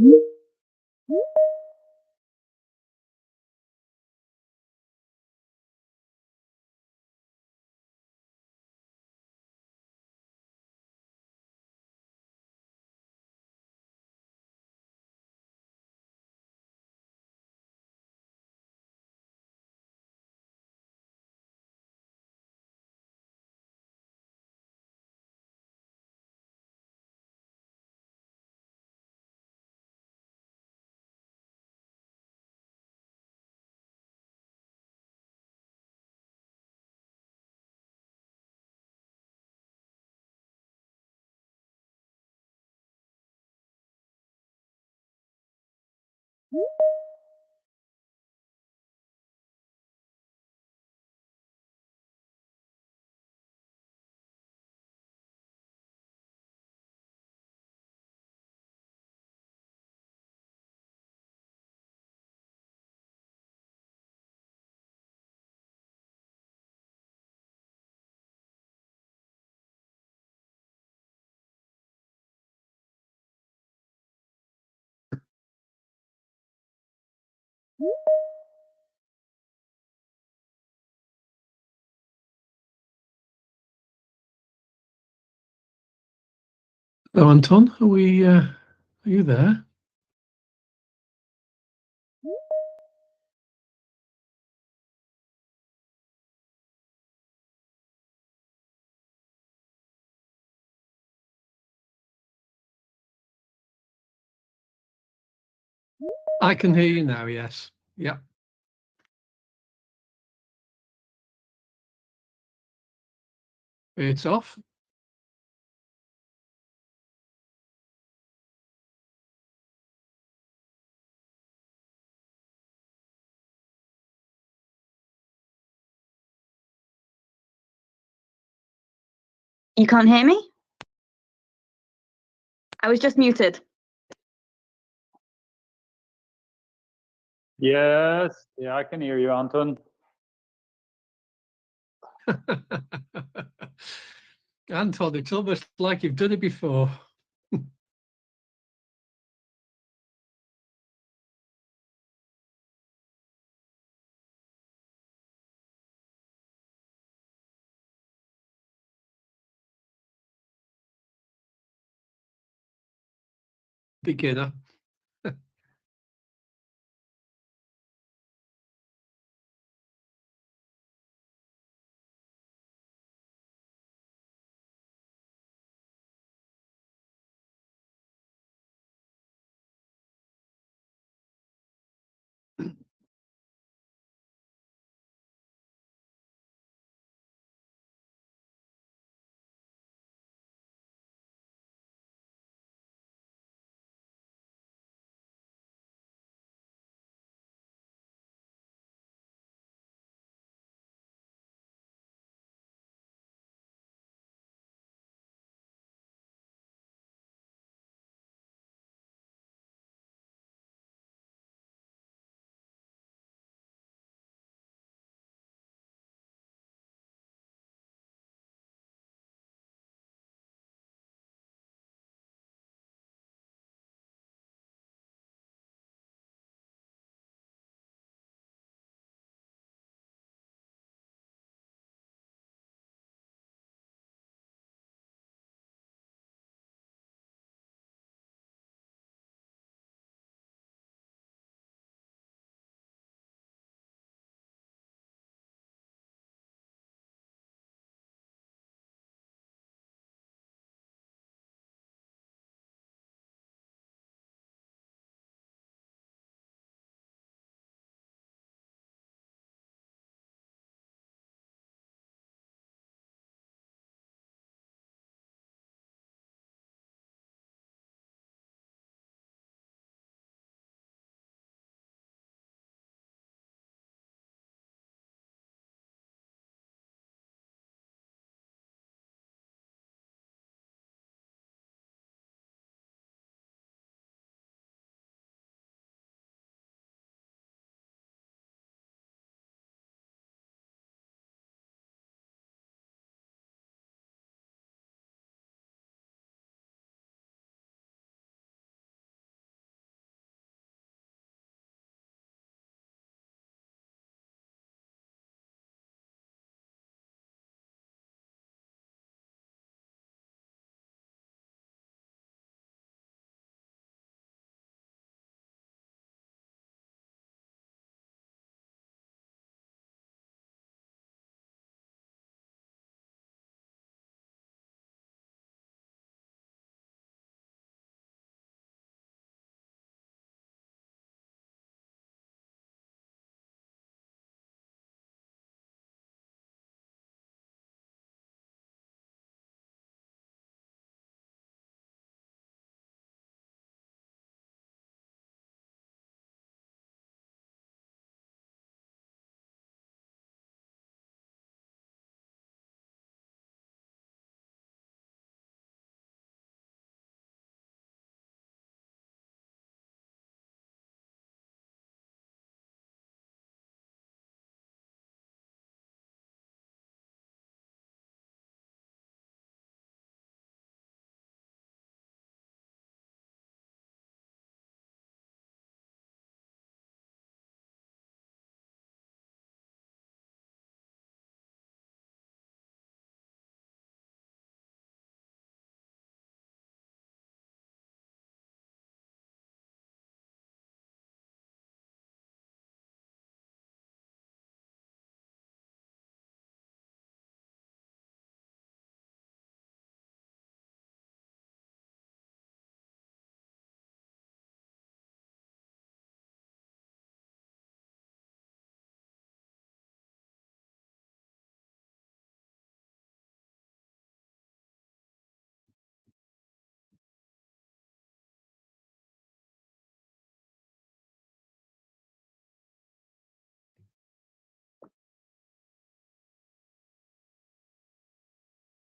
Hello, Anton. Are you there? I can hear you now, yes. Yeah. It's off. You can't hear me? I was just muted. Yes, yeah, I can hear you, Anton. Anton, it's almost like you've done it before. Beginner.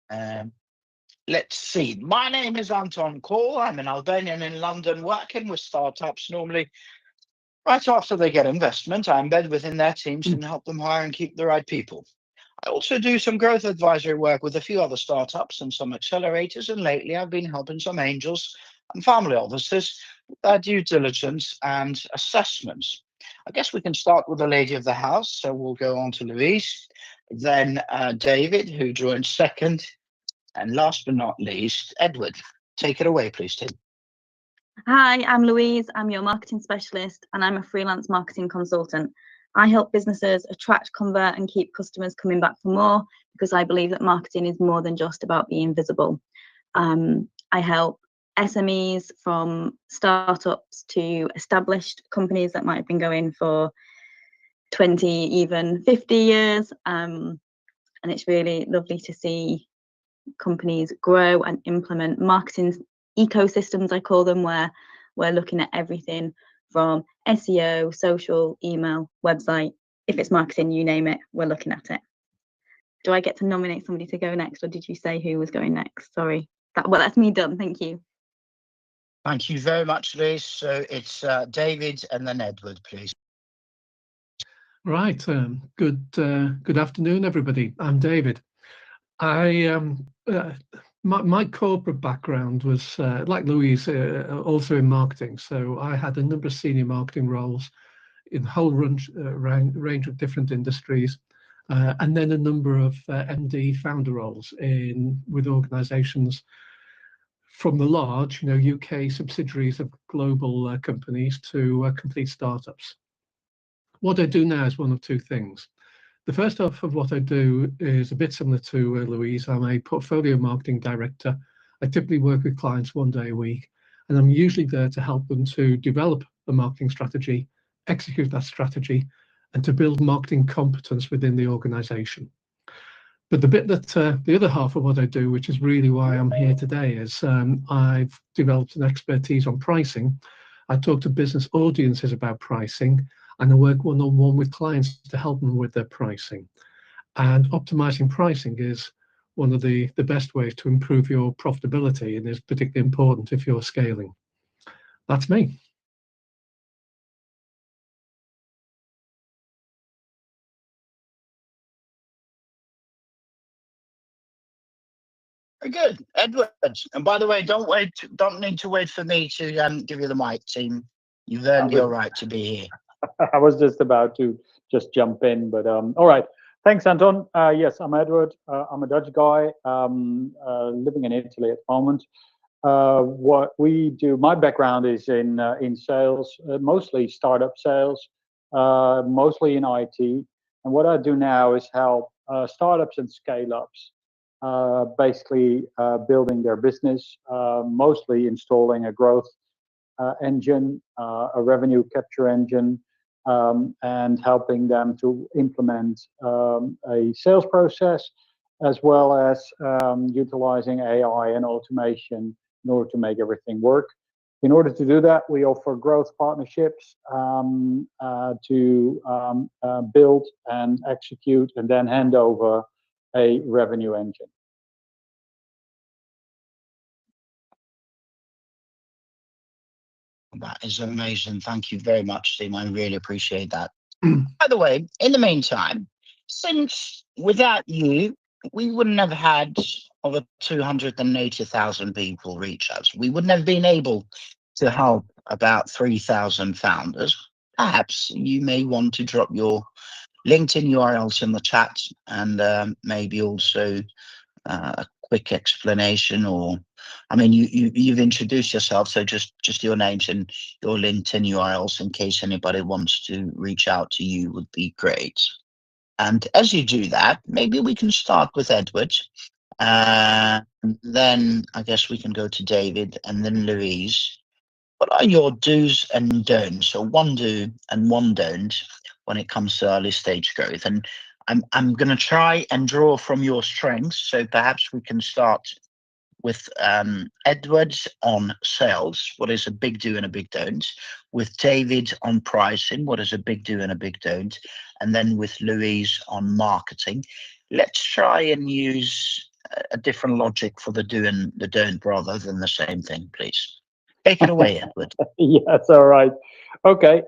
Um, let's see. My name is Anton Cole. I'm an Albanian in London working with startups normally. Right after they get investment, I embed within their teams and help them hire and keep the right people. I also do some growth advisory work with a few other startups and some accelerators, and lately I've been helping some angels and family offices with their due diligence and assessments. I guess we can start with the lady of the house, so we'll go on to Louise, then David, who joined second, and last but not least, Edward. Take it away, please, Tim. Hi, I'm Louise. I'm your marketing specialist and I'm a freelance marketing consultant. I help businesses attract, convert and keep customers coming back for more because I believe that marketing is more than just about being visible. I help SMEs from startups to established companies that might have been going for 20, even 50 years. And it's really lovely to see companies grow and implement marketing ecosystems, I call them, where we're looking at everything from SEO, social, email, website. If it's marketing, you name it, we're looking at it. Do I get to nominate somebody to go next, or did you say who was going next? Sorry. That's me done. Thank you. Thank you very much, Louise. So it's David and then Edward, please. Right. Good afternoon, everybody. I'm David. My corporate background was like Louise, also in marketing. So I had a number of senior marketing roles in a whole range of different industries, and then a number of MD founder roles with organisations from the large, UK subsidiaries of global companies to complete startups. What I do now is one of two things. The first half of what I do is a bit similar to Louise. I'm a portfolio marketing director. I typically work with clients 1 day a week, and I'm usually there to help them to develop a marketing strategy, execute that strategy, and to build marketing competence within the organization. But the bit that the other half of what I do, which is really why I'm here today, is I've developed an expertise on pricing. I talk to business audiences about pricing, and I work one-on-one with clients to help them with their pricing. And optimizing pricing is one of the best ways to improve your profitability, and is particularly important if you're scaling. That's me. Very good, Edward. And by the way, don't need to wait for me to give you the mic, team. You've earned your right to be here. I was just about to jump in, but all right. Thanks, Anton. Yes, I'm Edward. I'm a Dutch guy living in Italy at the moment. What we do, my background is in sales, mostly startup sales, mostly in IT. And what I do now is help startups and scale-ups, basically building their business, mostly installing a growth engine, a revenue capture engine, and helping them to implement a sales process, as well as utilizing AI and automation in order to make everything work. In order to do that, we offer growth partnerships to build and execute and then hand over a revenue engine. That is amazing. Thank you very much, Tim. I really appreciate that. By the way, in the meantime, since without you, we wouldn't have had over 280,000 people reach us. We wouldn't have been able to help about 3,000 founders. Perhaps you may want to drop your LinkedIn URLs in the chat, and maybe also a quick explanation, or I mean, you've introduced yourself, so just your names and your LinkedIn URLs in case anybody wants to reach out to you would be great. And as you do that, maybe we can start with Edward. Then I guess we can go to David and then Louise. What are your do's and don'ts, or one do and one don't, when it comes to early stage growth? And I'm going to try and draw from your strengths. So perhaps we can start with Edward on sales. What is a big do and a big don't? With David on pricing. What is a big do and a big don't? And then with Louise on marketing. Let's try and use a different logic for the do and the don't rather than the same thing, please. Take it away, Edward. Yes, all right. Okay.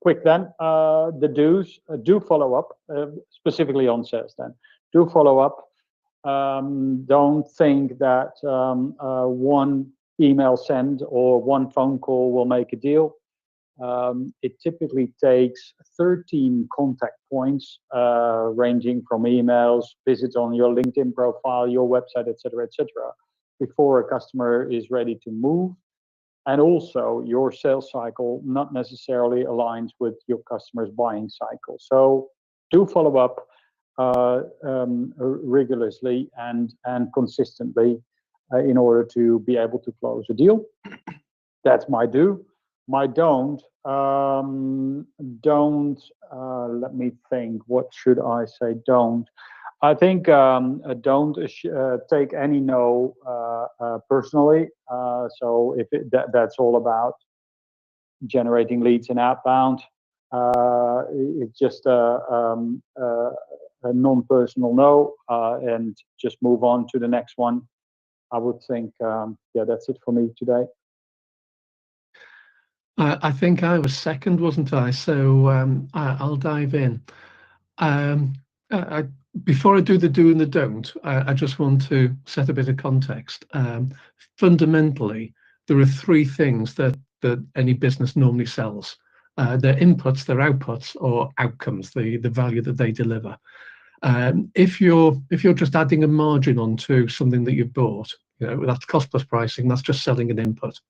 Quick then. The do's. Do follow up, specifically on sales then. Do follow up. Don't think that one email send or one phone call will make a deal. It typically takes 13 contact points, ranging from emails, visits on your LinkedIn profile, your website, etc., before a customer is ready to move. And also, your sales cycle not necessarily aligns with your customer's buying cycle. So, do follow up rigorously and consistently in order to be able to close a deal. That's my do. My don't. Let me think. What should I say? Don't. I think don't take any no personally. So if that's all about generating leads and outbound, it's just a non-personal no, and just move on to the next one. I would think, yeah, that's it for me today. I think I was second, wasn't I? So I'll dive in. Before I do the do and the don't, I just want to set a bit of context. Fundamentally, there are three things that any business normally sells. Their inputs, their outputs, or outcomes, the value that they deliver. If you're just adding a margin onto something that you've bought, that's cost plus pricing, that's just selling an input.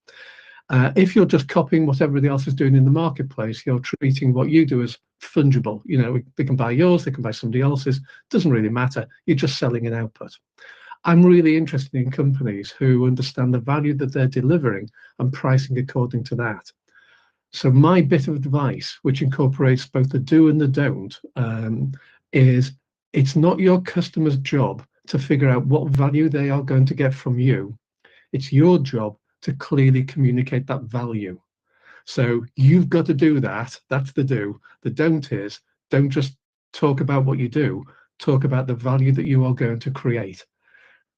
If you're just copying what everybody else is doing in the marketplace, you're treating what you do as fungible. They can buy yours, they can buy somebody else's, doesn't really matter. You're just selling an output. I'm really interested in companies who understand the value that they're delivering and pricing according to that. So my bit of advice, which incorporates both the do and the don't, is it's not your customer's job to figure out what value they are going to get from you. It's your job to clearly communicate that value. So you've got to do that. That's the do. The don't is, don't just talk about what you do, talk about the value that you are going to create.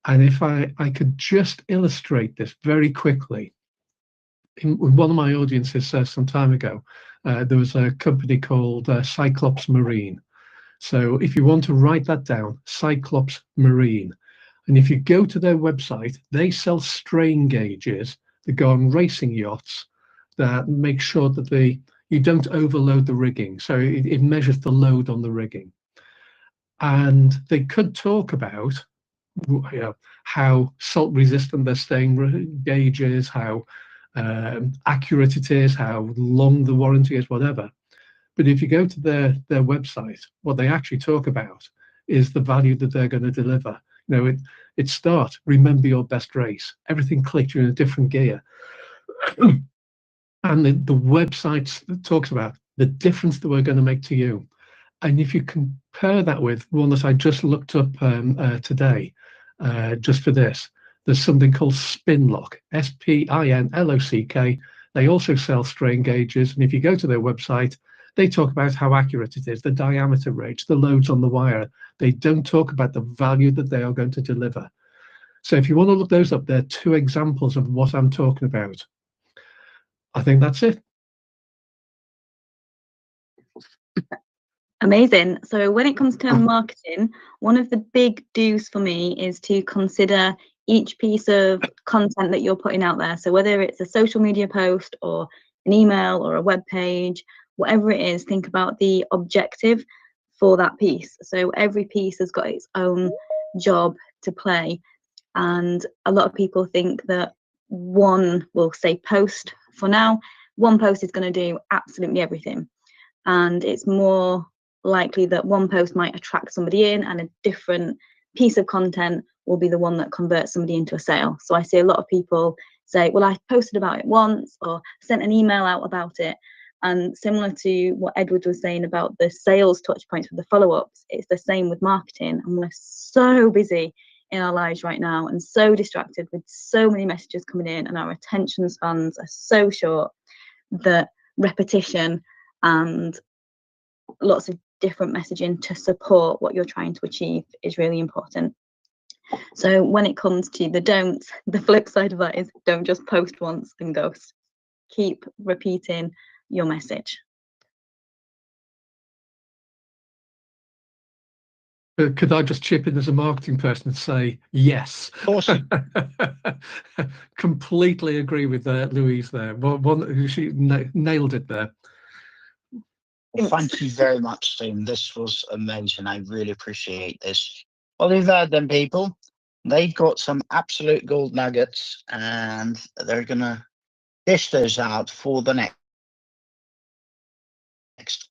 And if I could just illustrate this very quickly, in one of my audiences some time ago, there was a company called Cyclops Marine. So if you want to write that down, Cyclops Marine. And if you go to their website, they sell strain gauges that go on racing yachts that make sure that you don't overload the rigging. So it measures the load on the rigging. And they could talk about how salt resistant their strain gauge is, how accurate it is, how long the warranty is, whatever. But if you go to their website, what they actually talk about is the value that they're going to deliver. It starts, remember your best race. Everything clicked, you're in a different gear. And the website talks about the difference that we're going to make to you. And if you compare that with one that I just looked up today, just for this, there's something called Spinlock, SPINLOCK. They also sell strain gauges. And if you go to their website, they talk about how accurate it is, the diameter range, the loads on the wire. They don't talk about the value that they are going to deliver. So if you want to look those up, they're two examples of what I'm talking about. I think that's it. Amazing. So when it comes to marketing, one of the big do's for me is to consider each piece of content that you're putting out there. So whether it's a social media post or an email or a web page, whatever it is, think about the objective for that piece. So every piece has got its own job to play. And a lot of people think that one will say post for now. One post is going to do absolutely everything. And it's more likely that one post might attract somebody in and a different piece of content will be the one that converts somebody into a sale. So I see a lot of people say, well, I posted about it once or sent an email out about it. And similar to what Edward was saying about the sales touch points with the follow-ups, it's the same with marketing. And we're so busy in our lives right now and so distracted with so many messages coming in, and our attention spans are so short that repetition and lots of different messaging to support what you're trying to achieve is really important. So when it comes to the don'ts, the flip side of that is don't just post once and ghost. Keep repeating your message. Could I just chip in as a marketing person and say yes? Of course. Completely agree with Louise there. She nailed it there. Well, thank you very much, Tim. This was amazing. I really appreciate this. Well, you've heard them, people. They've got some absolute gold nuggets, and they're going to dish those out for the next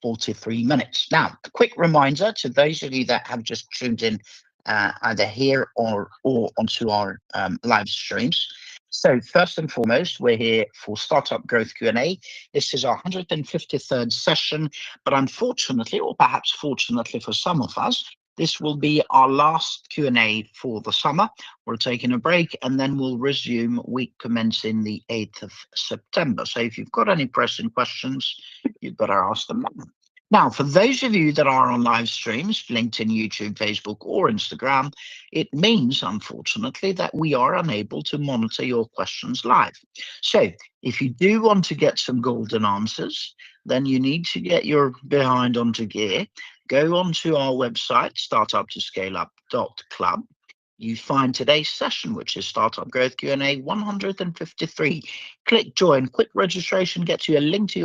43 minutes. Now, a quick reminder to those of you that have just tuned in either here or onto our live streams. So first and foremost, we're here for Startup Growth Q&A. This is our 153rd session, but unfortunately, or perhaps fortunately for some of us, this will be our last Q&A for the summer. We're taking a break and then we'll resume week commencing the 8th of September. So if you've got any pressing questions, you'd better ask them now. Now, for those of you that are on live streams, LinkedIn, YouTube, Facebook, or Instagram, it means, unfortunately, that we are unable to monitor your questions live. So if you do want to get some golden answers, then you need to get your behind onto gear. Go onto our website, startuptoscaleup.club. You find today's session, which is Startup Growth Q&A 153. Click join. Quick registration gets you a link to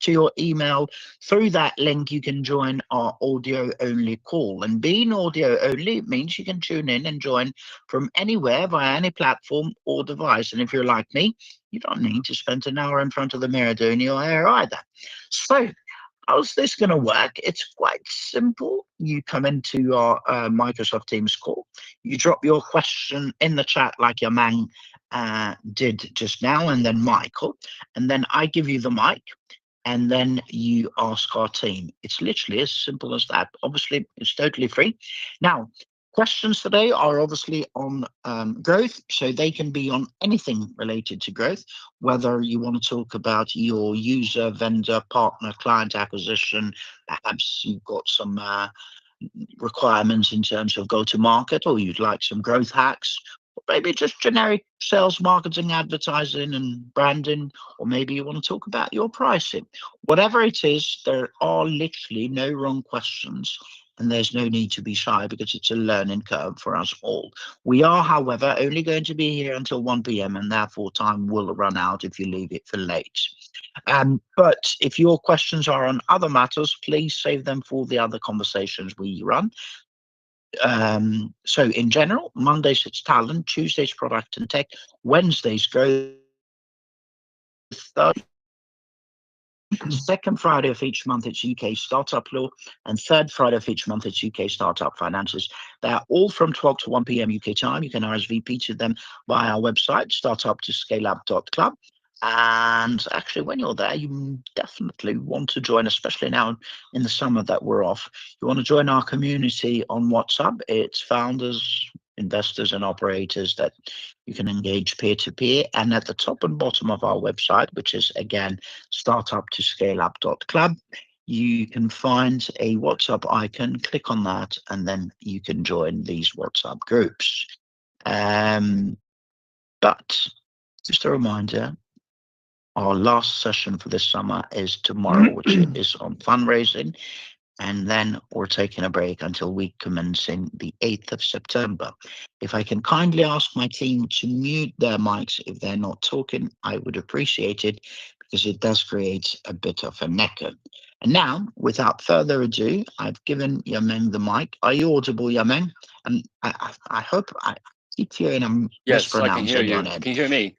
your email. Through that link, you can join our audio only call. And being audio only, it means you can tune in and join from anywhere via any platform or device. And if you're like me, you don't need to spend an hour in front of the mirror doing your hair either. So how's this going to work? It's quite simple. You come into our Microsoft Teams call. You drop your question in the chat like your man did just now, and then Michael. And then I give you the mic, and then you ask our team. It's literally as simple as that. Obviously, it's totally free. Now, questions today are obviously on growth, so they can be on anything related to growth, whether you want to talk about your user, vendor, partner, client acquisition, perhaps you've got some requirements in terms of go-to-market, or you'd like some growth hacks, or maybe just generic sales, marketing, advertising, and branding, or maybe you want to talk about your pricing. Whatever it is, there are literally no wrong questions. And there's no need to be shy because it's a learning curve for us all. We are, however, only going to be here until 1 p.m. and therefore time will run out if you leave it for late. But if your questions are on other matters, please save them for the other conversations we run. So in general, Mondays it's talent, Tuesdays product and tech, Wednesdays growth, second Friday of each month it's UK startup law, and third Friday of each month it's UK startup finances. They're all from 12 to 1 p.m. UK time. You can RSVP to them via our website, startuptoscaleup.club. And actually, when you're there, you definitely want to join, especially now in the summer that we're off. You want to join our community on WhatsApp. It's founders, investors, and operators that you can engage peer-to-peer. And at the top and bottom of our website, which is, again, startuptoscaleup.club, you can find a WhatsApp icon. Click on that, and then you can join these WhatsApp groups. But just a reminder, our last session for this summer is tomorrow, which is on fundraising. And then we're taking a break until week commencing the 8th of September. If I can kindly ask my team to mute their mics if they're not talking, I would appreciate it because it does create a bit of an echo. And now, without further ado, I've given Yameng the mic. Are you audible, Yameng? And I hope I keep hearing him mispronouncing your name. Can you hear me?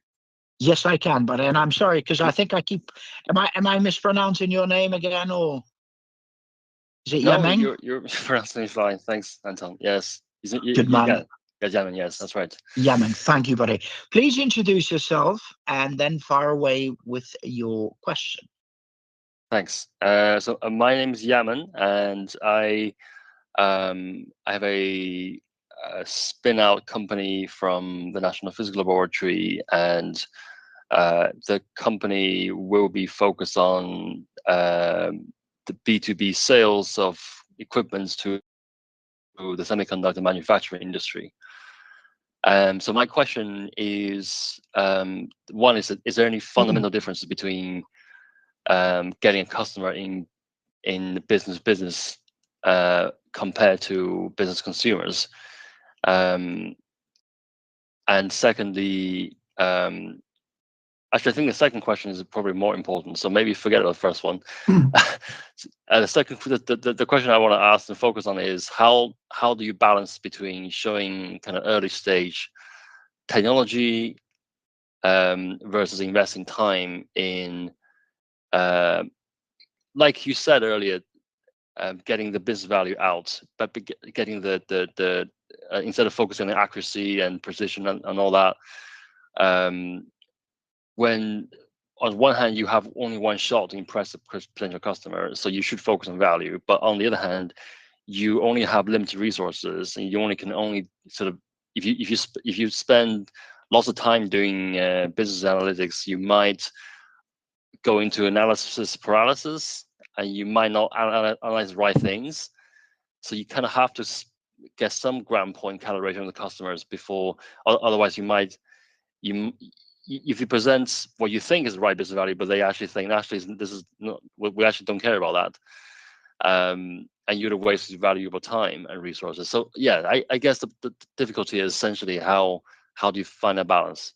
Yes, I can, but and I'm sorry because I think I keep. Am I mispronouncing your name again, or is it No, Yameng? you're pronouncing it fine. Thanks, Anton. Yes, Good man. Yeah, Yaman. Yes, that's right. Yameng, thank you, buddy. Please introduce yourself and then fire away with your question. Thanks. So my name is Yaman, and I have a spin-out company from the National Physical Laboratory, and the company will be focused on the B2B sales of equipments to the semiconductor manufacturing industry. So my question is, one is there any fundamental differences between getting a customer in business compared to business consumers? And secondly, actually, I think the second question is probably more important. So maybe forget the first one. The question I want to ask and focus on is how do you balance between showing kind of early stage technology versus investing time in, like you said earlier, getting the business value out, but getting the instead of focusing on accuracy and precision and all that. When on one hand you have only one shot to impress a potential customer, so you should focus on value. But on the other hand, you only have limited resources, and you can only sort of if you spend lots of time doing business analytics, you might go into analysis paralysis, and you might not analyze the right things. So you kind of have to get some ground point calibration of the customers before, otherwise if you present what you think is the right business value, but they actually think this is not, we actually don't care about that, and you'd have wasted valuable time and resources. So yeah, I guess the difficulty is essentially how do you find a balance?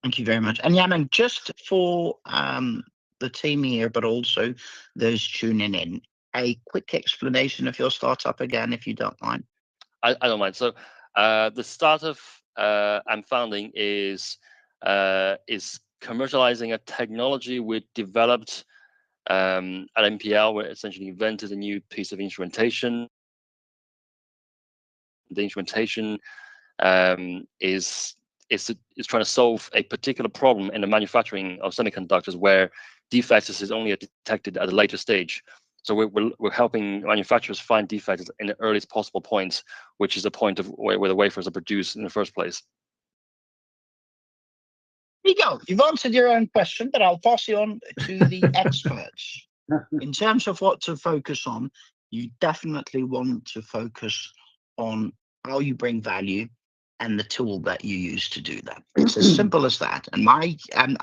Thank you very much. And Yaman, just for the team here, but also those tuning in, a quick explanation of your startup again, if you don't mind. I don't mind. So the startup I'm founding is commercializing a technology we developed at MPL. We essentially invented a new piece of instrumentation. The instrumentation is trying to solve a particular problem in the manufacturing of semiconductors, where defects is only detected at a later stage. So we're helping manufacturers find defects in the earliest possible point, which is the point of where the wafers are produced in the first place. There you go. You've answered your own question, but I'll pass you on to the experts. In terms of what to focus on, you definitely want to focus on how you bring value and the tool that you use to do that. It's as simple as that. And I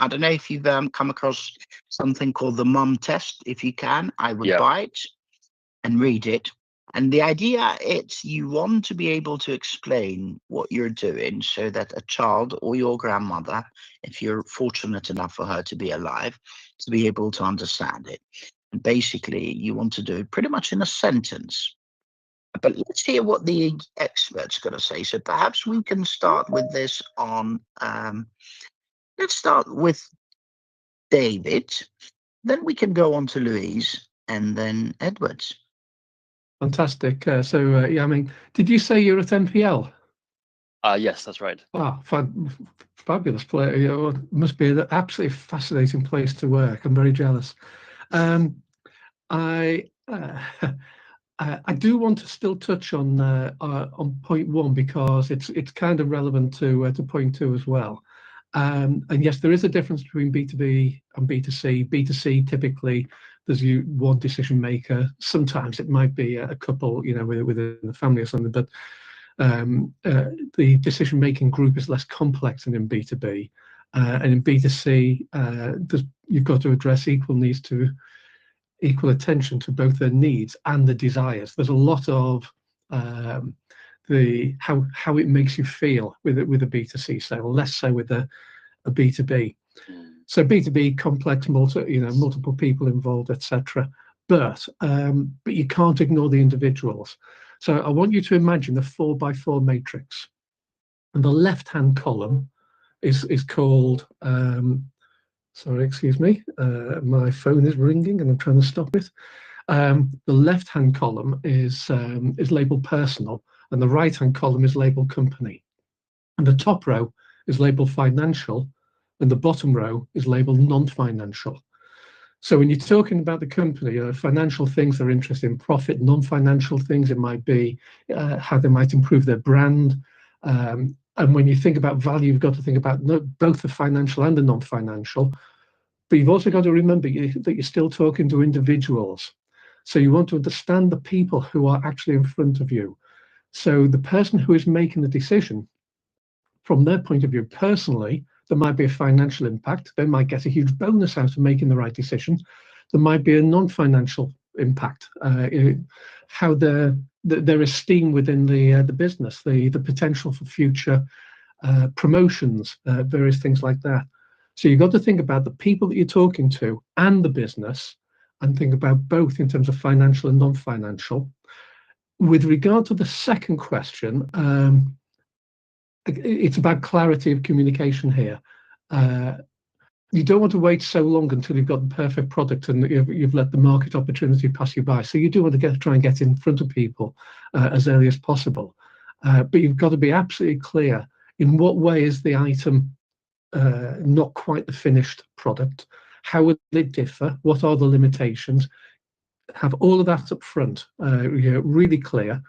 don't know if you've come across something called the MUM test. If you can, I would buy it and read it. And the idea is you want to be able to explain what you're doing so that a child or your grandmother, if you're fortunate enough for her to be alive, to be able to understand it. And basically, you want to do it pretty much in a sentence. But let's hear what the expert's going to say. So perhaps we can start with this on, let's start with David, then we can go on to Louise, and then Edwards. Fantastic. Yeah, I mean, did you say you're at MPL? Yes, that's right. Wow, fabulous place. It must be an absolutely fascinating place to work. I'm very jealous. I do want to still touch on point one, because it's kind of relevant to point two as well. And yes, there is a difference between B2B and B2C. B2C, typically there's one decision maker. Sometimes it might be a couple, within the family or something, but the decision making group is less complex than in B2B. And in B2C, you've got to address equal attention to both their needs and the desires. There's a lot of how it makes you feel with a B2C sale, less so with a B2B. So B2B, complex, multiple people involved, etc. But you can't ignore the individuals. So I want you to imagine the 4x4 matrix, and the left-hand column is called. Sorry, excuse me. My phone is ringing, and I'm trying to stop it. The left-hand column is labeled personal, and the right-hand column is labeled company. And the top row is labeled financial, and the bottom row is labeled non-financial. So when you're talking about the company, financial things they're interested in profit, non-financial things, it might be how they might improve their brand. And when you think about value, you've got to think about both the financial and the non-financial. But you've also got to remember that you're still talking to individuals. So you want to understand the people who are actually in front of you. So the person who is making the decision, from their point of view, personally, there might be a financial impact. They might get a huge bonus out of making the right decision. There might be a non-financial impact, how their esteem within the business, the potential for future promotions, various things like that. So you've got to think about the people that you're talking to and the business, and think about both in terms of financial and non-financial. With regard to the second question, it's about clarity of communication here. You don't want to wait so long until you've got the perfect product and you've let the market opportunity pass you by. So you do want to try and get in front of people as early as possible. But you've got to be absolutely clear in what way is the item not quite the finished product? How would it differ? What are the limitations? Have all of that up front, really clear.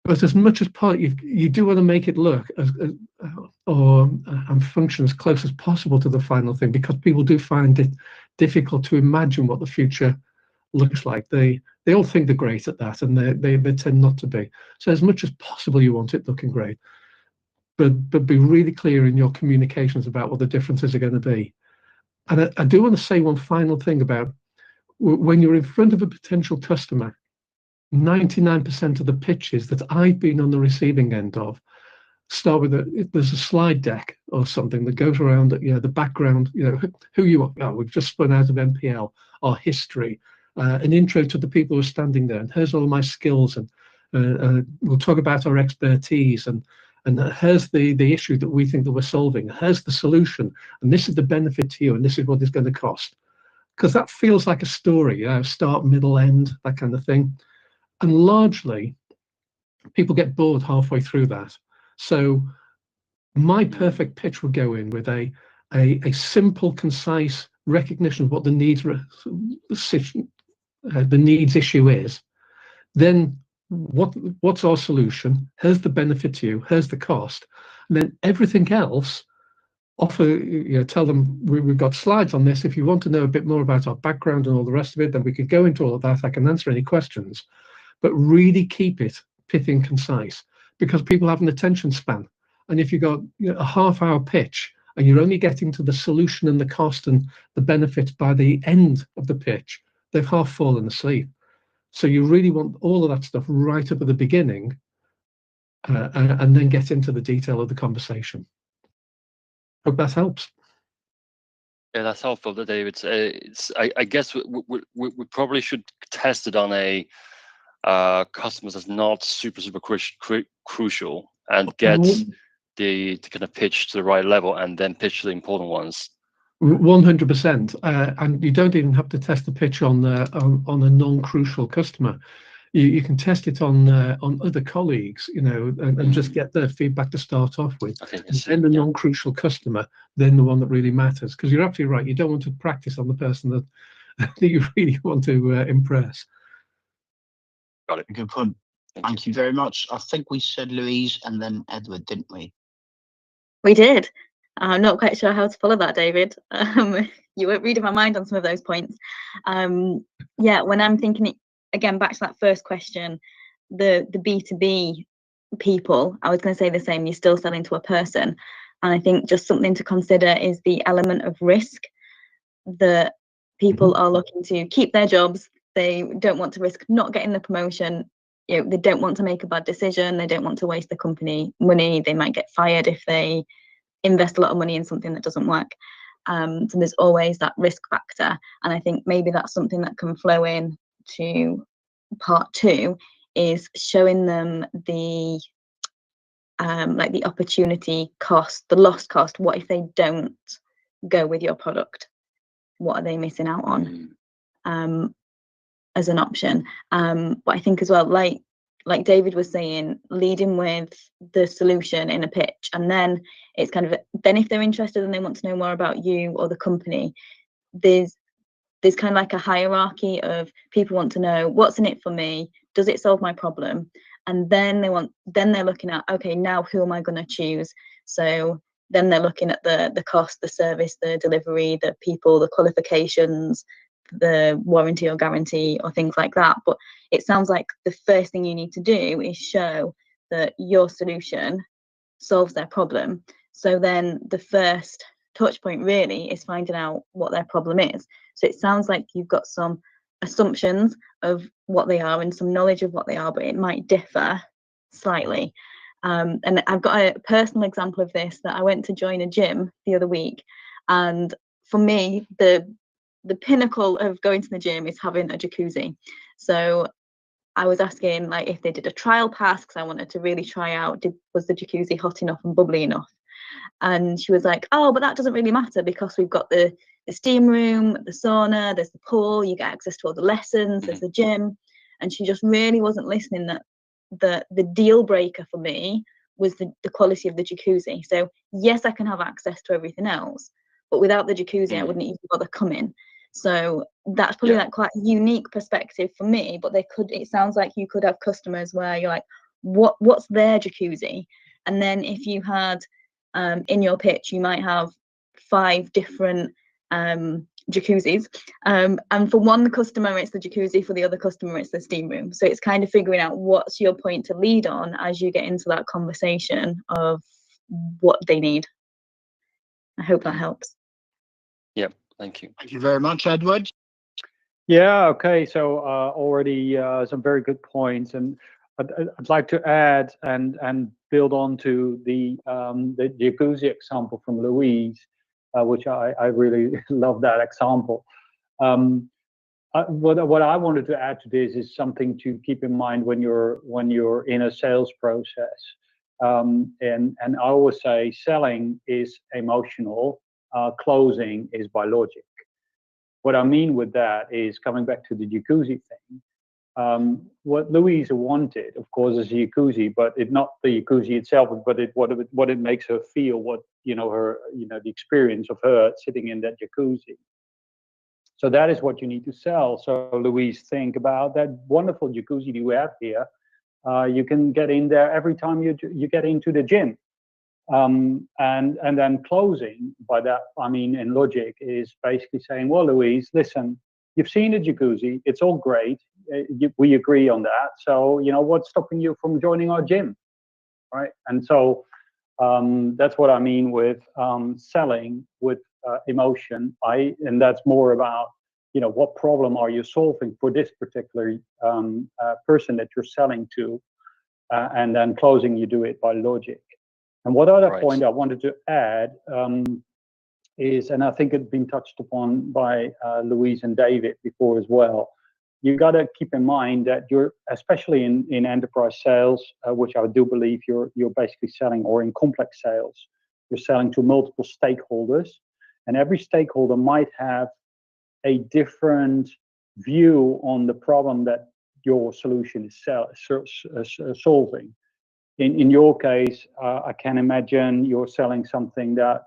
But as much as part, you do want to make it look and function as close as possible to the final thing, because people do find it difficult to imagine what the future looks like. They all think they're great at that, and they tend not to be. So as much as possible, you want it looking great, but be really clear in your communications about what the differences are going to be. And I do want to say one final thing about when you're in front of a potential customer. 99% of the pitches that I've been on the receiving end of start with there's a slide deck or something that goes around, the background, who you are. Oh, we've just spun out of MPL, our history, an intro to the people who are standing there, and here's all my skills, and we'll talk about our expertise, and here's the issue that we think that we're solving, here's the solution, and this is the benefit to you, and this is what it's going to cost. Because that feels like a story, start, middle, end, that kind of thing. And largely, people get bored halfway through that. So my perfect pitch would go in with a simple, concise recognition of what the needs issue is. Then what's our solution? Here's the benefit to you. Here's the cost. And then everything else, tell them we've got slides on this. If you want to know a bit more about our background and all the rest of it, then we could go into all of that. I can answer any questions. But really keep it pithy and concise, because people have an attention span. And if you've got a half-hour pitch and you're only getting to the solution and the cost and the benefits by the end of the pitch, they've half fallen asleep. So you really want all of that stuff right up at the beginning, and then get into the detail of the conversation. Hope that helps. Yeah, that's helpful, David. I guess we probably should test it on a customers that's not super crucial, and get the kind of pitch to the right level, and then pitch the important ones. 100%, and you don't even have to test the pitch on a non-crucial customer. You can test it on other colleagues, and just get their feedback to start off with. And then the non-crucial customer, then the one that really matters. Because you're absolutely right, you don't want to practice on the person that you really want to impress. Got it. Good point. Thank you very much. I think we said Louise and then Edward, didn't we? We did. I'm not quite sure how to follow that, David. You were reading my mind on some of those points. Yeah, when I'm thinking, again, back to that first question, the B2B people, I was going to say the same, you're still selling to a person. And I think just something to consider is the element of risk, that people are looking to keep their jobs. They don't want to risk not getting the promotion. They don't want to make a bad decision. They don't want to waste the company money. They might get fired if they invest a lot of money in something that doesn't work. So there's always that risk factor. And I think maybe that's something that can flow in to part 2, is showing them the like the opportunity cost, the lost cost. What if they don't go with your product? What are they missing out on? As an option. But I think as well, like David was saying, leading with the solution in a pitch, and then it's kind of, then if they're interested and they want to know more about you or the company, there's kind of like a hierarchy of people want to know what's in it for me, does it solve my problem, and then they're looking at, okay, now who am I going to choose? So then they're looking at the cost, the service, the delivery, the people, the qualifications, the warranty or guarantee or things like that. But it sounds like the first thing you need to do is show that your solution solves their problem. So then the first touch point really is finding out what their problem is. So it sounds like you've got some assumptions of what they are and some knowledge of what they are, but it might differ slightly. And I've got a personal example of this, that I went to join a gym the other week, and for me, the pinnacle of going to the gym is having a jacuzzi. So I was asking like if they did a trial pass, because I wanted to really try out, was the jacuzzi hot enough and bubbly enough? And she was like, oh, but that doesn't really matter, because we've got the steam room, the sauna, there's the pool, you get access to all the lessons, there's the gym. And she just really wasn't listening, that the deal breaker for me was the quality of the jacuzzi. So yes, I can have access to everything else, but without the jacuzzi, I wouldn't even bother coming. So that's probably like quite a unique perspective for me. But it sounds like you could have customers where you're like, what's their jacuzzi? And then if you had in your pitch, you might have 5 different jacuzzis, and for one customer it's the jacuzzi, for the other customer it's the steam room. So it's kind of figuring out what's your point to lead on as you get into that conversation of what they need. I hope that helps. Yeah, thank you. Thank you very much, Edward. Yeah, okay, so already some very good points, and I'd like to add and build on to the jacuzzi example from Louise, which I really love that example. What I wanted to add to this is something to keep in mind when you're in a sales process. And I always say selling is emotional, closing is by logic. What I mean with that is, coming back to the jacuzzi thing, what Louisa wanted, of course, is a jacuzzi, but not the jacuzzi itself, but what it makes her feel, what the experience of her sitting in that jacuzzi. So that is what you need to sell. So Louise, think about that wonderful jacuzzi you have here. You can get in there every time you get into the gym. And then closing, by that I mean in logic, is basically saying, well, Louise, listen, you've seen the jacuzzi, it's all great, we agree on that, so what's stopping you from joining our gym, right? And so that's what I mean with selling with emotion. And that's more about what problem are you solving for this particular person that you're selling to, and then closing, you do it by logic. And what other point I wanted to add is, and I think it's been touched upon by Louise and David before as well, you got to keep in mind that you're, especially in enterprise sales, which I do believe you're basically selling, or in complex sales, you're selling to multiple stakeholders, and every stakeholder might have a different view on the problem that your solution is solving. In your case, I can imagine you're selling something that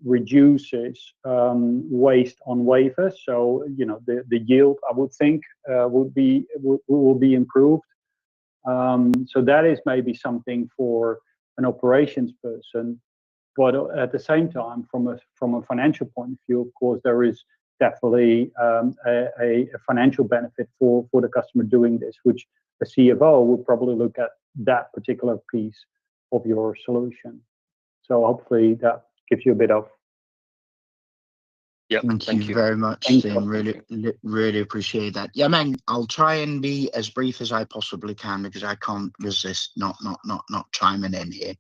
reduces waste on wafers. So the yield, I would think, will be improved. So that is maybe something for an operations person. But at the same time, from a financial point of view, of course, there is definitely a financial benefit for the customer doing this, which a CFO would probably look at that particular piece of your solution. So hopefully that gives you a bit of. Yeah, thank you very much, Tim. Really appreciate that. Yeah, man, I'll try and be as brief as I possibly can, because I can't resist not chiming in here.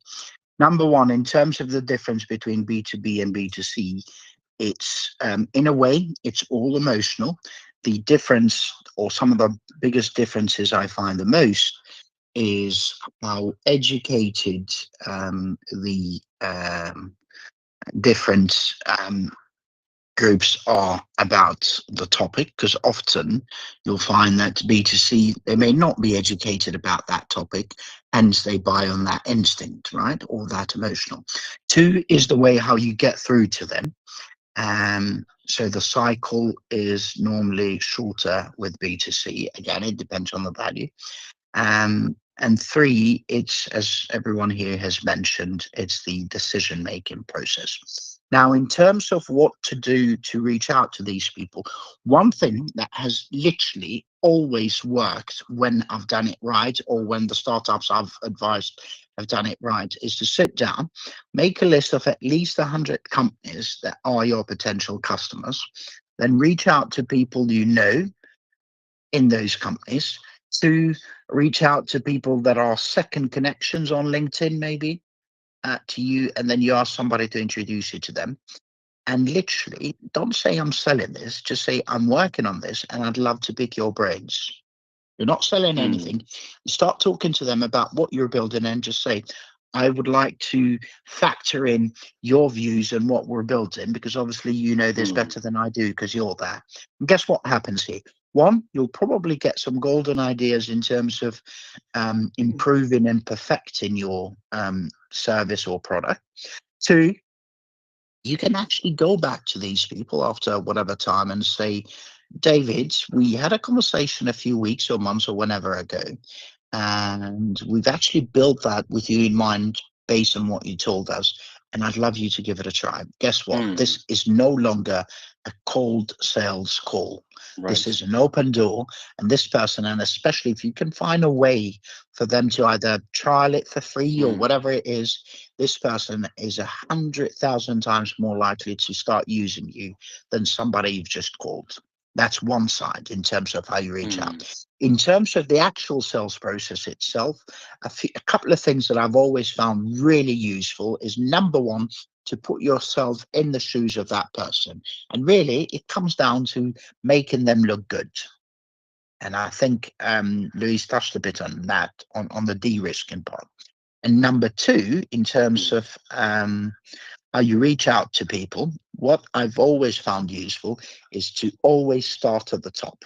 Number one, in terms of the difference between B2B and B2C, it's in a way, it's all emotional. The difference, or some of the biggest differences I find the most, is how educated the different groups are about the topic, because often you'll find that B2C, they may not be educated about that topic, hence they buy on that instinct, right, or that emotional. 2 is the way how you get through to them. So the cycle is normally shorter with B2C. Again, it depends on the value. And 3, it's, as everyone here has mentioned, it's the decision-making process. Now, in terms of what to do to reach out to these people, one thing that has literally always worked when I've done it right, or when the startups I've advised have done it right, is to sit down, make a list of at least 100 companies that are your potential customers, then reach out to people you know in those companies, to reach out to people that are second connections on LinkedIn, maybe to you, and then you ask somebody to introduce you to them. And literally, don't say I'm selling this, just say I'm working on this and I'd love to pick your brains. You're not selling anything. You start talking to them about what you're building and just say, I would like to factor in your views and what we're building, because obviously you know this better than I do because you're there. And guess what happens here? One, you'll probably get some golden ideas in terms of improving and perfecting your service or product. Two, you can actually go back to these people after whatever time and say, David, we had a conversation a few weeks or months or whenever ago, and we've actually built that with you in mind based on what you told us, and I'd love you to give it a try. Guess what? This is no longer a cold sales call. Right. This is an open door, and this person, and especially if you can find a way for them to either trial it for free or whatever it is, this person is 100,000 times more likely to start using you than somebody you've just called. That's one side in terms of how you reach out. In terms of the actual sales process itself, a couple of things that I've always found really useful is, number one, to put yourself in the shoes of that person. And really, it comes down to making them look good. And I think Louise touched a bit on that, on the de-risking part. And number two, in terms of how you reach out to people, what I've always found useful is to always start at the top.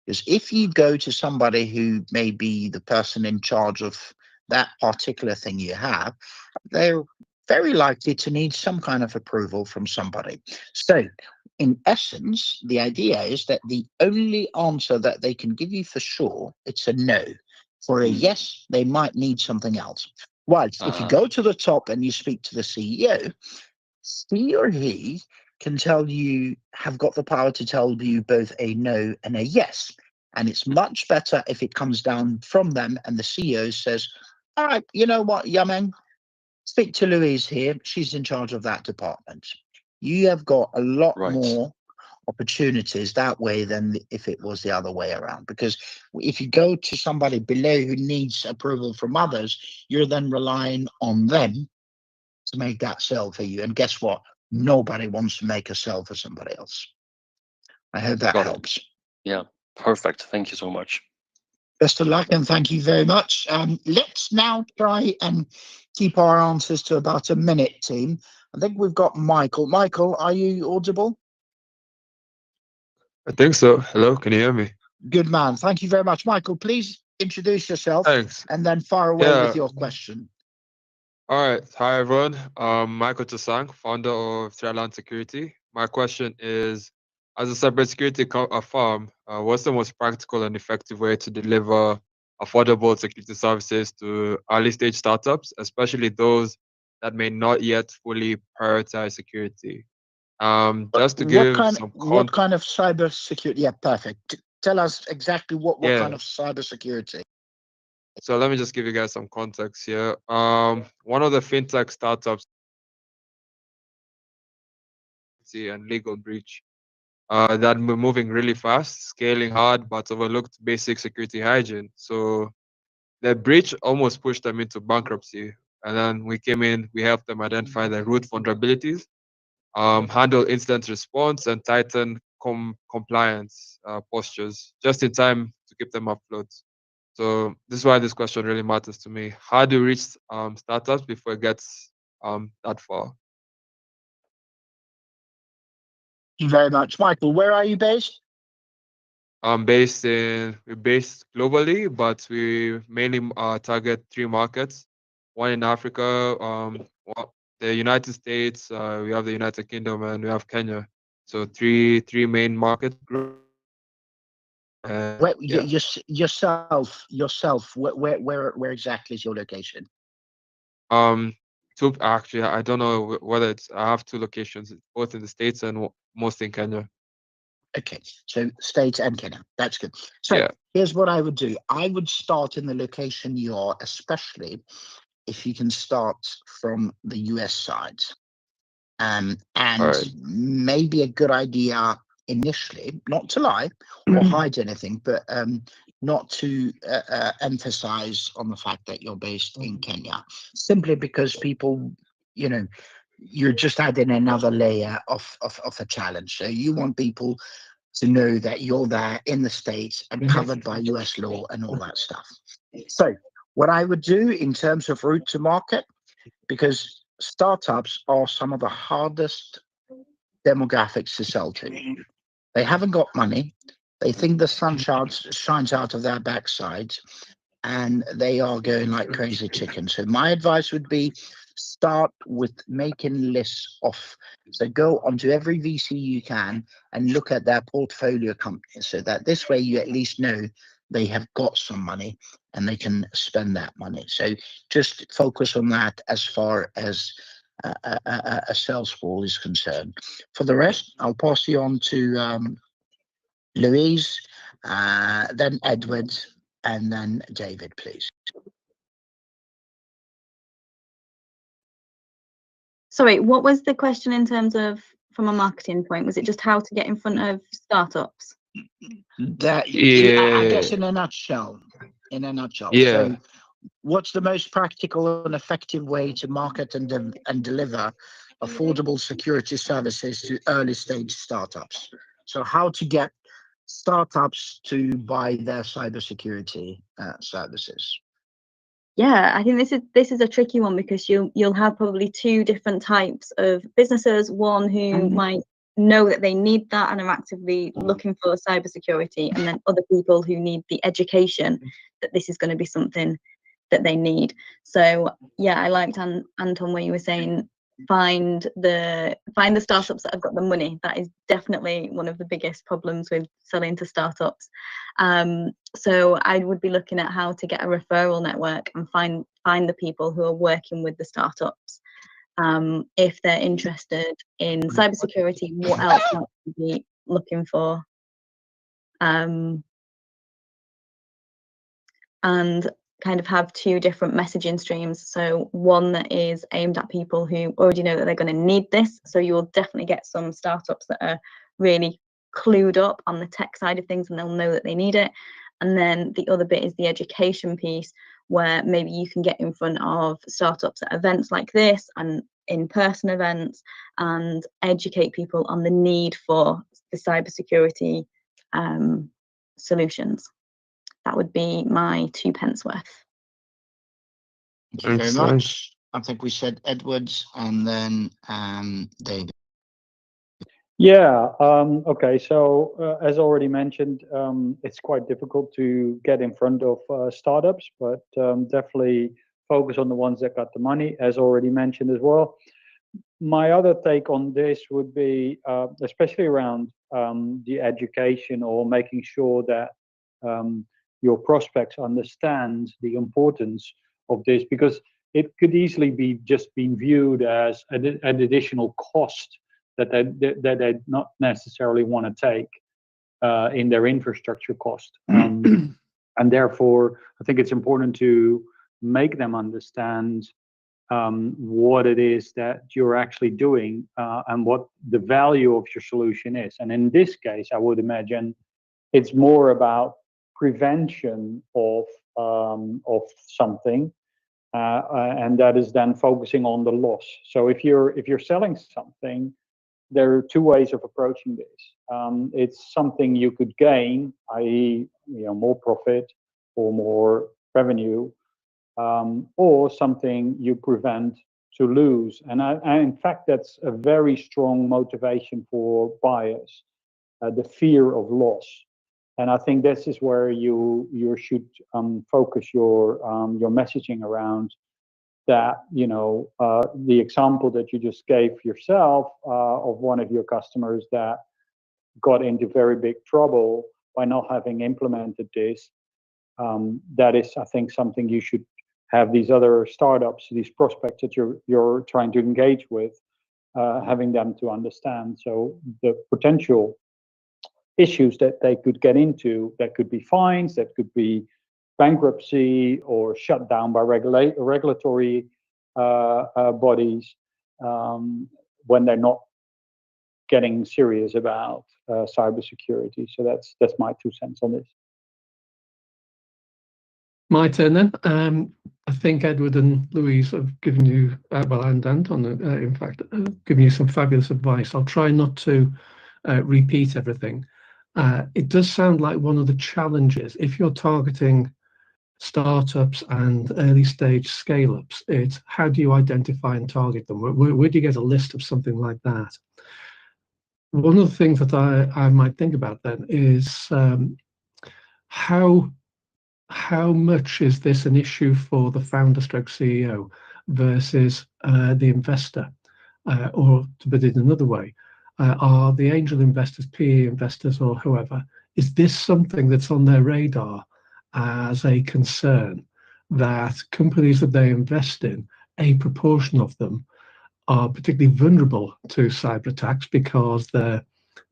Because if you go to somebody who may be the person in charge of that particular thing you have, they're very likely to need some kind of approval from somebody. So in essence, the idea is that the only answer that they can give you for sure, it's a no. For a yes, they might need something else. Whilst if you go to the top and you speak to the CEO, she or he can tell you, have got the power to tell you both a no and a yes. And it's much better if it comes down from them and the CEO says, all right, you know what, Yamen, speak to Louise here. She's in charge of that department. You have got a lot more opportunities that way than if it was the other way around. Because if you go to somebody below who needs approval from others, you're then relying on them to make that sell for you. And guess what? Nobody wants to make a sell for somebody else. I hope that helps. Yeah, perfect. Thank you so much. Best of luck and thank you very much. Let's now try and keep our answers to about a minute, team. I think we've got Michael. Michael, are you audible? I think so. Hello, can you hear me? Good man. Thank you very much. Michael, please introduce yourself. Thanks. And then fire away with your question. All right. Hi, everyone. Michael Chasang, founder of Trialan Security. My question is, as a cybersecurity firm, what's the most practical and effective way to deliver affordable security services to early-stage startups, especially those that may not yet fully prioritize security? Just to give some what kind of cybersecurity? Yeah, perfect. Tell us exactly what kind of cybersecurity. So let me just give you guys some context here. One of the fintech startups and legal breach that were moving really fast, scaling hard, but overlooked basic security hygiene. So the breach almost pushed them into bankruptcy. And then we came in, we helped them identify the root vulnerabilities, handle incident response, and tighten compliance postures just in time to keep them afloat. So this is why this question really matters to me. How do you reach startups before it gets that far? Thank you very much. Michael, where are you based? We're based globally, but we mainly target 3 markets. One in Africa, the United States, we have the United Kingdom, and we have Kenya. So three main markets. Yourself, where exactly is your location? Actually, I don't know whether it's. I have 2 locations, both in the States and most in Kenya. Okay, so States and Kenya. That's good. So Yeah. here's what I would do. I would start in the location you are, especially if you can start from the US side. All And right. maybe a good idea initially, not to lie or hide anything, but not to emphasize on the fact that you're based in Kenya, simply because people, you know, you're just adding another layer of a challenge. So you want people to know that you're there in the States and covered by US law and all that stuff. So what I would do in terms of route to market, because startups are some of the hardest demographics to sell to. They haven't got money. They think the sun shines out of their backsides, and they are going like crazy chickens. So my advice would be start with making lists of, so go onto every VC you can and look at their portfolio companies, so that this way you at least know they have got some money and they can spend that money. So just focus on that as far as a sales call is concerned. For the rest, I'll pass you on to Louise, then Edward, and then David, please. Sorry, what was the question in terms of from a marketing point? Was it just how to get in front of startups? That, Yeah. I guess in a nutshell. Yeah. So what's the most practical and effective way to market and deliver affordable security services to early stage startups? So how to get startups to buy their cybersecurity services? Yeah, I think this is a tricky one, because you'll have probably 2 different types of businesses. One who might know that they need that and are actively looking for cybersecurity, and then other people who need the education that this is going to be something that they need. So yeah, I liked Anton where you were saying find the startups that have got the money. That is definitely one of the biggest problems with selling to startups. So I would be looking at how to get a referral network and find the people who are working with the startups. If they're interested in cybersecurity, what else might we be looking for? And kind of have 2 different messaging streams. So one that is aimed at people who already know that they're going to need this. So you'll definitely get some startups that are really clued up on the tech side of things, and they'll know that they need it. And then the other bit is the education piece, where maybe you can get in front of startups at events like this and in-person events and educate people on the need for the cybersecurity solutions. That would be my 2 pence worth. Thank you very Thanks, much. thanks. I think we said Edwards and then David. Yeah. Okay. So as already mentioned, it's quite difficult to get in front of startups, but definitely focus on the ones that got the money, as already mentioned as well. My other take on this would be, especially around the education, or making sure that your prospects understand the importance of this, because it could easily be just being viewed as an additional cost that they not necessarily want to take in their infrastructure cost. And therefore, I think it's important to make them understand what it is that you're actually doing and what the value of your solution is. And in this case, I would imagine it's more about prevention of something, and that is then focusing on the loss. So if you're selling something, there are 2 ways of approaching this. It's something you could gain, i.e., more profit or more revenue, or something you prevent to lose. And in fact, that's a very strong motivation for buyers, the fear of loss. And I think this is where you should focus your messaging around. That the example that you just gave yourself of one of your customers that got into very big trouble by not having implemented this, that is, I think, something you should have these other startups, these prospects that you're trying to engage with, having them to understand. So the potential issues that they could get into, that could be fines, that could be bankruptcy or shut down by regulatory bodies, when they're not getting serious about cybersecurity. So that's my 2 cents on this. My turn then. I think Edward and Louise have given you, well, and Anton, in fact, given you some fabulous advice. I'll try not to repeat everything. It does sound like one of the challenges, if you're targeting startups and early stage scale-ups, it's how do you identify and target them? Where do you get a list of something like that? One of the things that I might think about then is how much is this an issue for the founder stroke CEO versus the investor? Or to put it another way, are the angel investors, PE investors, or whoever, is this something that's on their radar as a concern that companies that they invest in, a proportion of them are particularly vulnerable to cyber attacks because they're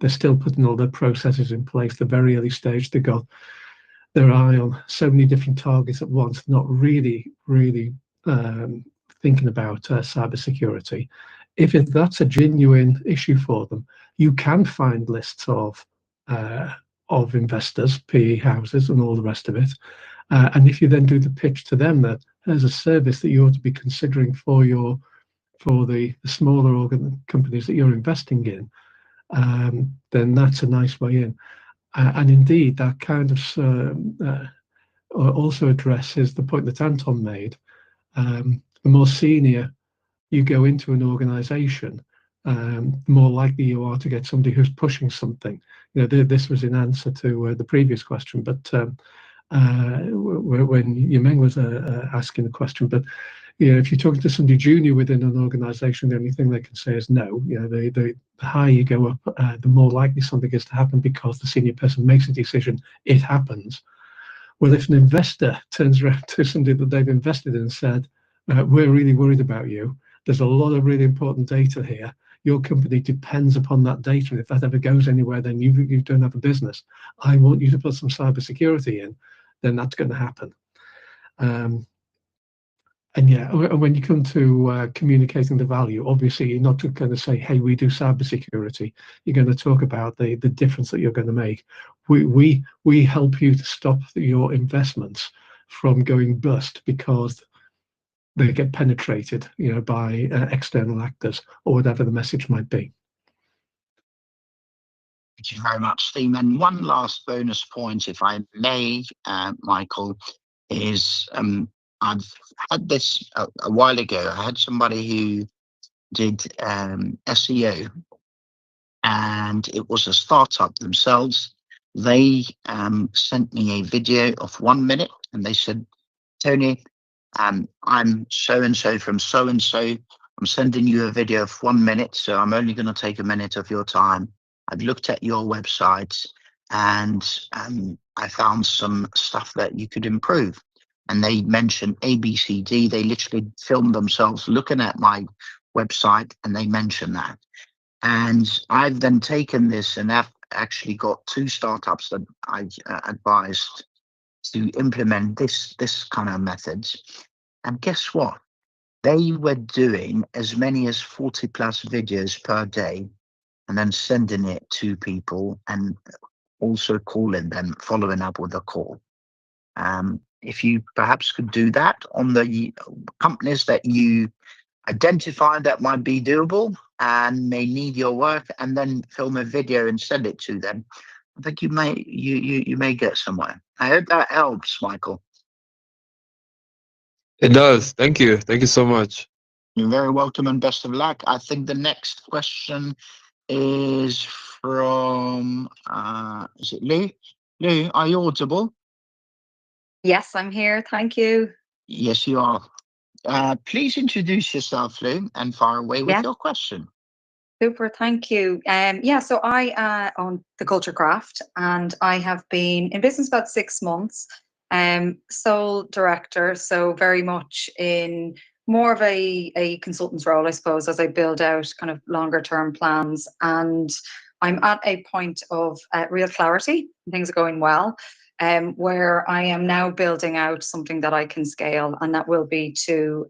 still putting all their processes in place, the very early stage, they've got their eye on so many different targets at once, not really thinking about cybersecurity. If that's a genuine issue for them, you can find lists of investors, PE houses, and all the rest of it. And if you then do the pitch to them that there's a service that you ought to be considering for the smaller companies that you're investing in, then that's a nice way in. And indeed, that kind of also addresses the point that Anton made. The more senior you go into an organization, the more likely you are to get somebody who's pushing something. This was in answer to the previous question, but when Yimeng was asking the question, but if you're talking to somebody junior within an organization, the only thing they can say is no. The higher you go up, the more likely something is to happen because the senior person makes a decision, it happens. Well, if an investor turns around to somebody that they've invested in and said, we're really worried about you, there's a lot of really important data here, your company depends upon that data, and if that ever goes anywhere, then you don't have a business. I want you to put some cybersecurity in, then that's going to happen. And yeah, when you come to communicating the value, obviously you're not going to say, hey, we do cybersecurity. You're going to talk about the difference that you're going to make. We help you to stop your investments from going bust because they get penetrated, by external actors or whatever the message might be. Thank you very much, Steve. And one last bonus point, if I may, Michael, is I've had this a while ago. I had somebody who did SEO, and it was a startup themselves. They sent me a video of 1 minute, and they said, Tony, I'm so-and-so from so-and-so. I'm sending you a video of 1 minute, so I'm only going to take a minute of your time. I've looked at your website, and I found some stuff that you could improve. And they mentioned ABCD. They literally filmed themselves looking at my website, and they mentioned that. And I've then taken this and I've actually got 2 startups that I advised to implement this kind of methods. And guess what? They were doing as many as 40 plus videos per day and then sending it to people and also calling them, following up with a call. If you perhaps could do that on the companies that you identify that might be doable and may need your work, and then film a video and send it to them, I think you may get somewhere. I hope that helps, Michael. It does. Thank you. Thank you so much. You're very welcome and best of luck. I think the next question is from, is it Lou? Lou, are you audible? Yes, I'm here. Thank you. Yes, you are. Please introduce yourself, Lou, and fire away with your question. Super, thank you. So I own The Culture Craft, and I have been in business about 6 months. Sole director, so very much in more of a consultant's role, I suppose, as I build out kind of longer term plans. And I'm at a point of real clarity. Things are going well, where I am now building out something that I can scale, and that will be to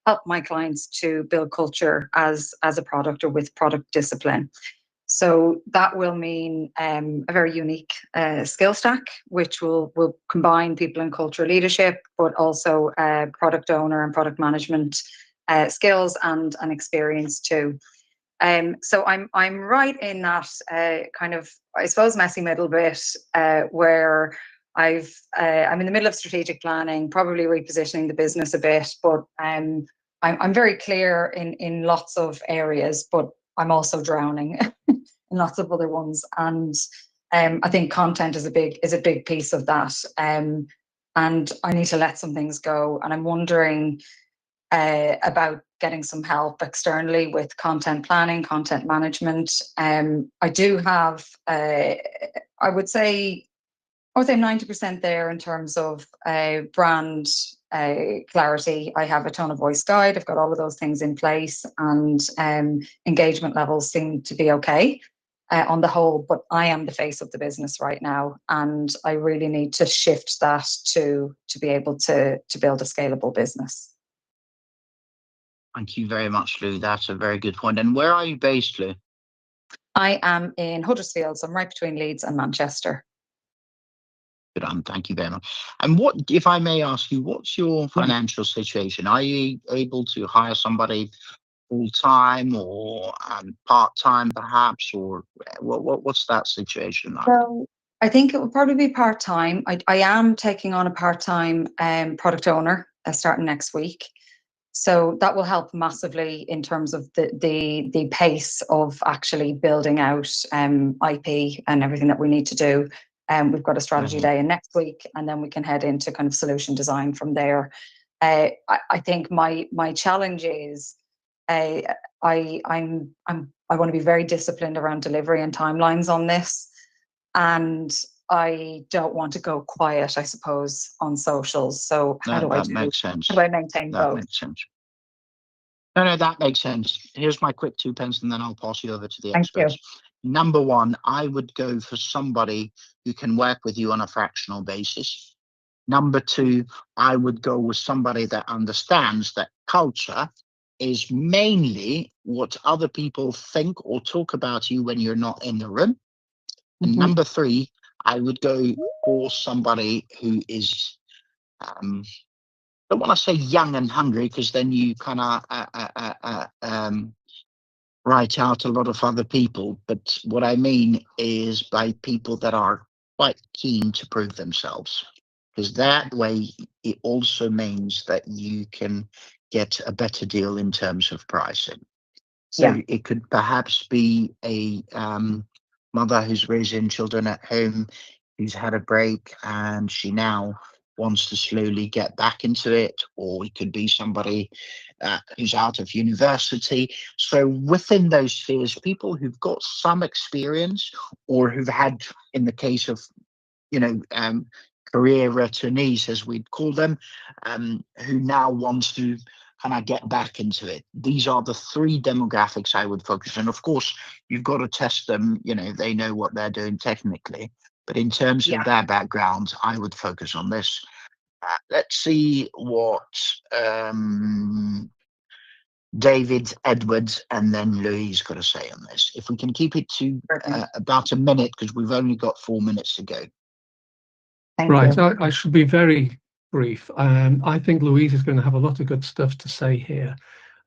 help my clients to build culture as a product or with product discipline. So that will mean a very unique skill stack, which will combine people and culture leadership, but also product owner and product management skills and experience too. So I'm right in that kind of, I suppose, messy middle bit where I'm in the middle of strategic planning, probably repositioning the business a bit, but I'm very clear in lots of areas, but I'm also drowning in lots of other ones. And I think content is a big piece of that. And I need to let some things go. And I'm wondering about getting some help externally with content planning, content management. I do have, I would say 90% there in terms of brand clarity. I have a tone of voice guide. I've got all of those things in place, and engagement levels seem to be okay on the whole. But I am the face of the business right now, and I really need to shift that to be able to build a scalable business. Thank you very much, Lou. That's a very good point. And where are you based, Lou? I am in Huddersfield, so I'm right between Leeds and Manchester. Good on, thank you very much. And what, if I may ask you, what's your financial situation? Are you able to hire somebody full time or part time, perhaps, or what's that situation like? So I think it would probably be part time. I am taking on a part time product owner starting next week. So that will help massively in terms of the pace of actually building out IP and everything that we need to do. We've got a strategy day in next week, and then we can head into kind of solution design from there. I think my challenge is I want to be very disciplined around delivery and timelines on this, and I don't want to go quiet, I suppose, on socials. So how do I makes sense. How do I maintain that both? Makes sense. No, that makes sense. Here's my quick 2 pence, and then I'll pass you over to the Thank experts. you. Number one, I would go for somebody who can work with you on a fractional basis. Number two, I would go with somebody that understands that culture is mainly what other people think or talk about you when you're not in the room. And number three, I would go for somebody who is, I don't want to say young and hungry, because then you kind of write out a lot of other people. But what I mean is by people that are quite keen to prove themselves, because that way it also means that you can get a better deal in terms of pricing. So it could perhaps be a mother who's raising children at home, who's had a break and she now wants to slowly get back into it, or it could be somebody who's out of university. So within those spheres, people who've got some experience, or who've had, in the case of, career returnees, as we'd call them, who now wants to kind of get back into it. These are the three demographics I would focus on. Of course, you've got to test them, they know what they're doing technically, but in terms of their background, I would focus on this. Let's see what David, Edwards, and then Louis got to say on this. If we can keep it to about a minute, because we've only got 4 minutes to go. Right, I should be very brief. I think Louise is going to have a lot of good stuff to say here.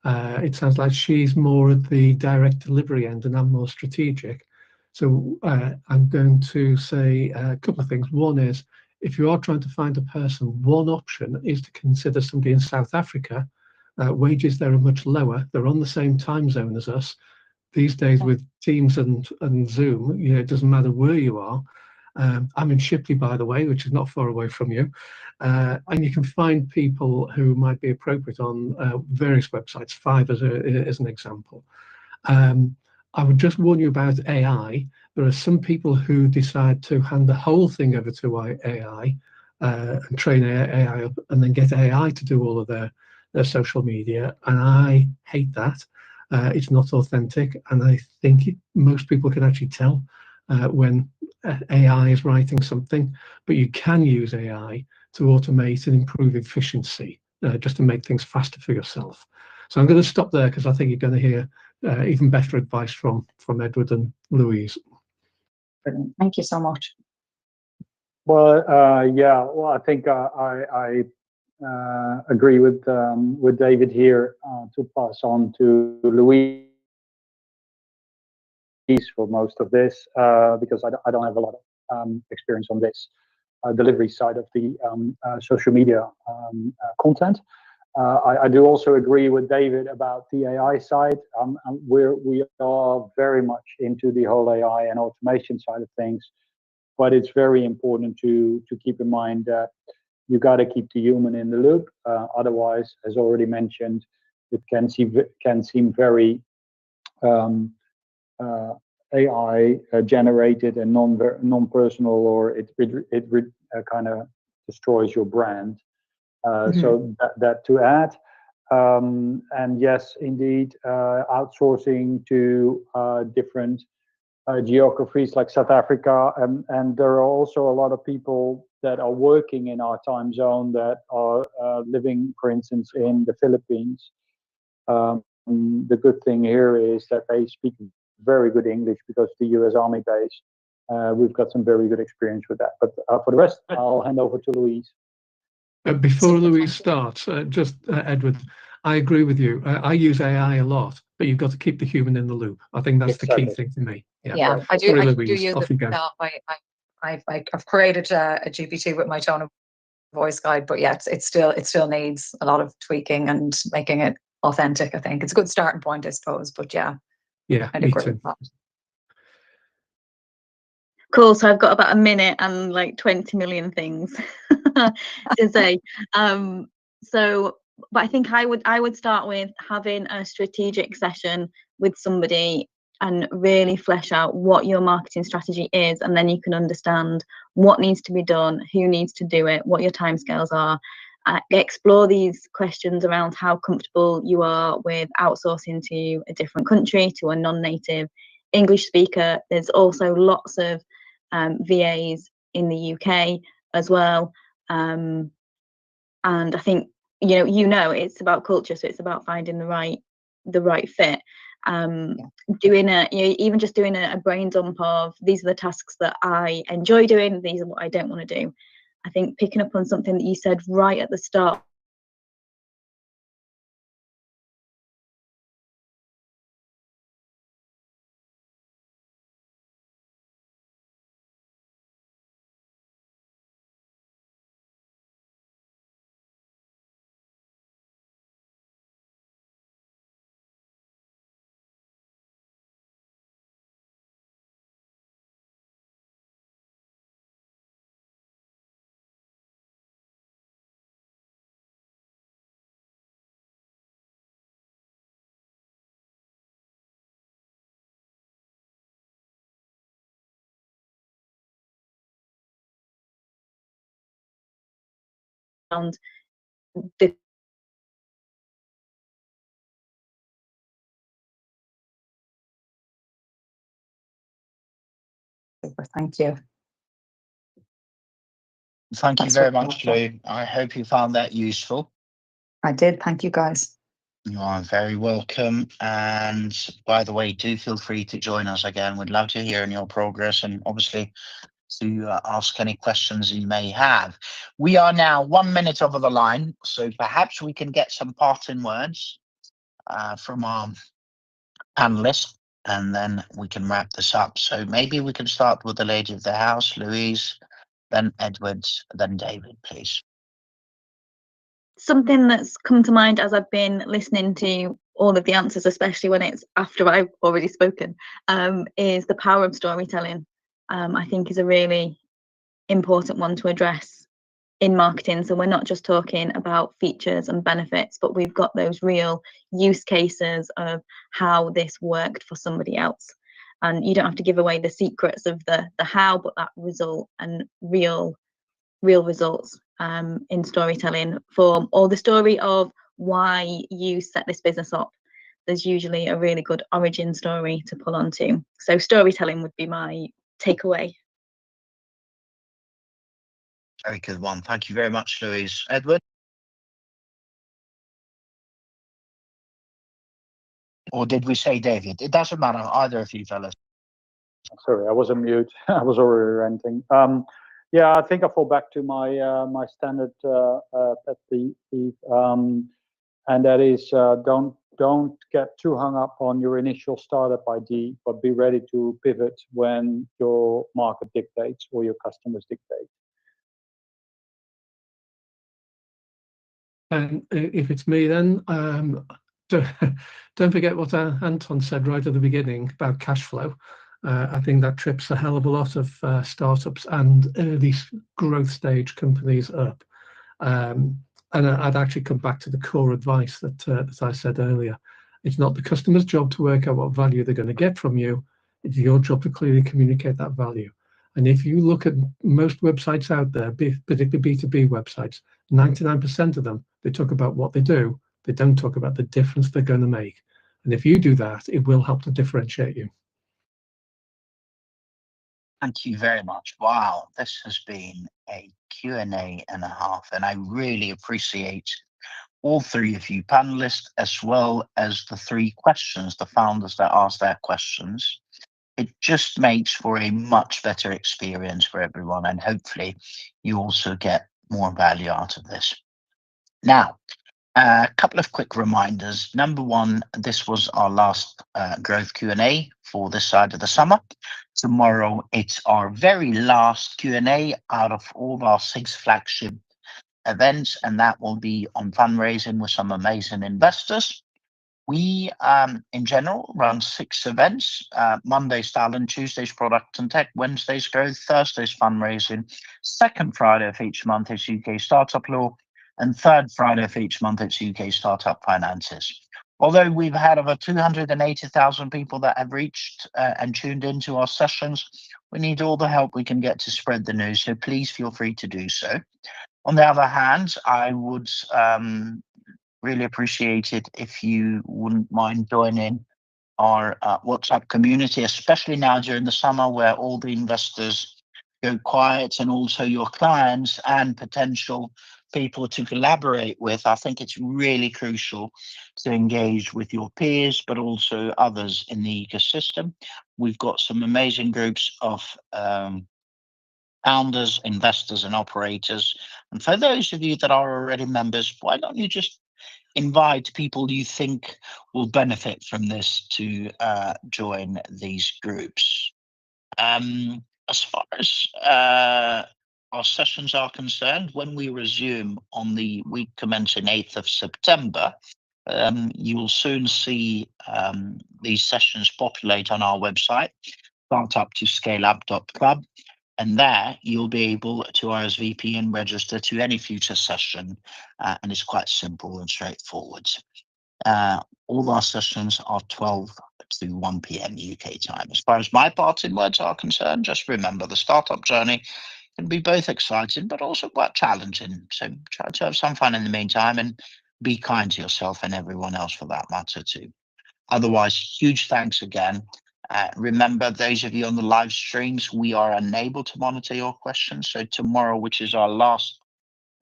It sounds like she's more at the direct delivery end and I'm more strategic. So I'm going to say a couple of things. One is, if you are trying to find a person, one option is to consider somebody in South Africa. Wages there are much lower. They're on the same time zone as us. These days with Teams and Zoom, it doesn't matter where you are. I'm in Shipley, by the way, which is not far away from you. And you can find people who might be appropriate on various websites, Fiverr as an example. I would just warn you about AI. There are some people who decide to hand the whole thing over to AI and train AI up, and then get AI to do all of their social media. And I hate that. It's not authentic, and I think most people can actually tell when AI is writing something. But you can use AI to automate and improve efficiency, just to make things faster for yourself. So I'm going to stop there because I think you're going to hear even better advice from Edward and Louise. Brilliant. Thank you so much. Well, yeah. Well, I think I agree with David here, to pass on to Louise for most of this, because I don't have a lot of experience on this delivery side of the social media content. I do also agree with David about the AI side. We are very much into the whole AI and automation side of things, but it's very important to keep in mind that you got to keep the human in the loop. Otherwise, as already mentioned, it can seem very AI generated and non-personal, or it kind of destroys your brand. So that to add. And yes, indeed, outsourcing to different geographies like South Africa, and there are also a lot of people that are working in our time zone that are living, for instance, in the Philippines. The good thing here is that they speak very good English because the US Army base. We've got some very good experience with that. But for the rest, I'll hand over to Louise. Before Louise starts, Edward, I agree with you. I use AI a lot, but you've got to keep the human in the loop. I think that's the key thing to me. Yeah, Right. I do. Sorry, I do Louise, use off it you go. now. I've created a GPT with my tone of voice guide, but yeah, it still needs a lot of tweaking and making it authentic. I think it's a good starting point, I suppose. But yeah, I'd me agree too. with that. Cool. So I've got about a minute and like 20 million things to say. But I think I would start with having a strategic session with somebody and really flesh out what your marketing strategy is, and then you can understand what needs to be done, who needs to do it, what your timescales are. Explore these questions around how comfortable you are with outsourcing to a different country, to a non-native English speaker. There's also lots of VAs in the UK as well, and I think it's about culture, so it's about finding the right fit. Doing even just doing a brain dump of these are the tasks that I enjoy doing, these are what I don't want to do. I think picking up on something that you said right at the start, around the Super. Thank you. Thank you That's very really much, helpful. Lou. I hope you found that useful. I did. Thank you, guys. You are very welcome. And by the way, do feel free to join us again. We'd love to hear in your progress, and obviously to ask any questions you may have. We are now 1 minute over the line, so perhaps we can get some parting words from our panelists, and then we can wrap this up. So maybe we can start with the lady of the house, Louise, then Edwards, then David, please. something that's come to mind as I've been listening to all of the answers, especially when it's after I've already spoken, is the power of storytelling. I think is a really important one to address in marketing. So we're not just talking about features and benefits, but we've got those real use cases of how this worked for somebody else. And you don't have to give away the secrets of the how, but that result and real real results in storytelling form, or the story of why you set this business up. There's usually a really good origin story to pull onto. So storytelling would be my takeaway. Very good one. Thank you very much, Louise. Edward? Or did we say David? It doesn't matter, either of you fellas. Sorry, I was on mute. I was already ranting. Yeah, I think I fall back to my my standard pet peeve, and that is don't get too hung up on your initial startup idea, but be ready to pivot when your market dictates or your customers dictate. And if it's me, then don't forget what Anton said right at the beginning about cash flow. I think that trips a hell of a lot of startups and early growth stage companies up. And I'd actually come back to the core advice that I said earlier. It's not the customer's job to work out what value they're going to get from you. It's your job to clearly communicate that value. And if you look at most websites out there, particularly B2B websites, 99% of them, they talk about what they do. They don't talk about the difference they're going to make. And if you do that, it will help to differentiate you. Thank you very much. Wow, this has been a Q&A and a half, and I really appreciate all three of you panelists, as well as the three questions, the founders that asked their questions. It just makes for a much better experience for everyone, and hopefully you also get more value out of this. Now, a couple of quick reminders. Number one, this was our last growth Q&A for this side of the summer. Tomorrow, it's our very last Q&A out of all of our 6 flagship events, and that will be on fundraising with some amazing investors. We, in general, run 6 events. Monday's talent, Tuesday's product and tech, Wednesday's growth, Thursday's fundraising. Second Friday of each month is UK Startup Law, and third Friday of each month it's UK Startup Finances. Although we've had over 280,000 people that have reached and tuned into our sessions, we need all the help we can get to spread the news, so please feel free to do so. On the other hand, I would really appreciate it if you wouldn't mind joining our WhatsApp community, especially now during the summer where all the investors go quiet, and also your clients and potential people to collaborate with. I think it's really crucial to engage with your peers, but also others in the ecosystem. We've got some amazing groups of founders, investors, and operators. And for those of you that are already members, why don't you just invite people you think will benefit from this to join these groups. As far as our sessions are concerned, when we resume on the week commencing 8th of September, you will soon see these sessions populate on our website, startuptoscaleup.club. And there you'll be able to RSVP and register to any future session, and it's quite simple and straightforward. All our sessions are 12 to 1 p.m. UK time. As far as my parting words are concerned, just remember the startup journey can be both exciting but also quite challenging. So try to have some fun in the meantime, and be kind to yourself and everyone else for that matter too. Otherwise, huge thanks again. Remember, those of you on the live streams, we are unable to monitor your questions. So tomorrow, which is our last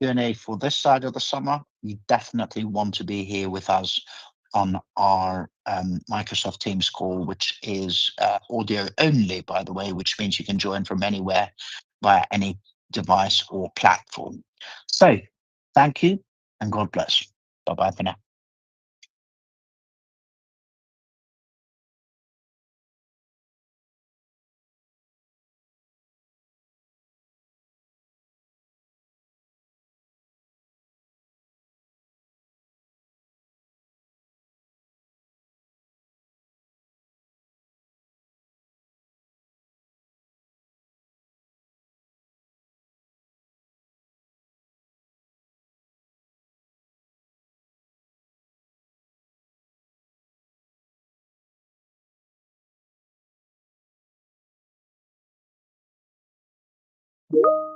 Q&A for this side of the summer, you definitely want to be here with us on our Microsoft Teams call, which is audio only, by the way, which means you can join from anywhere via any device or platform. So thank you and God bless. Bye-bye for now. Yeah.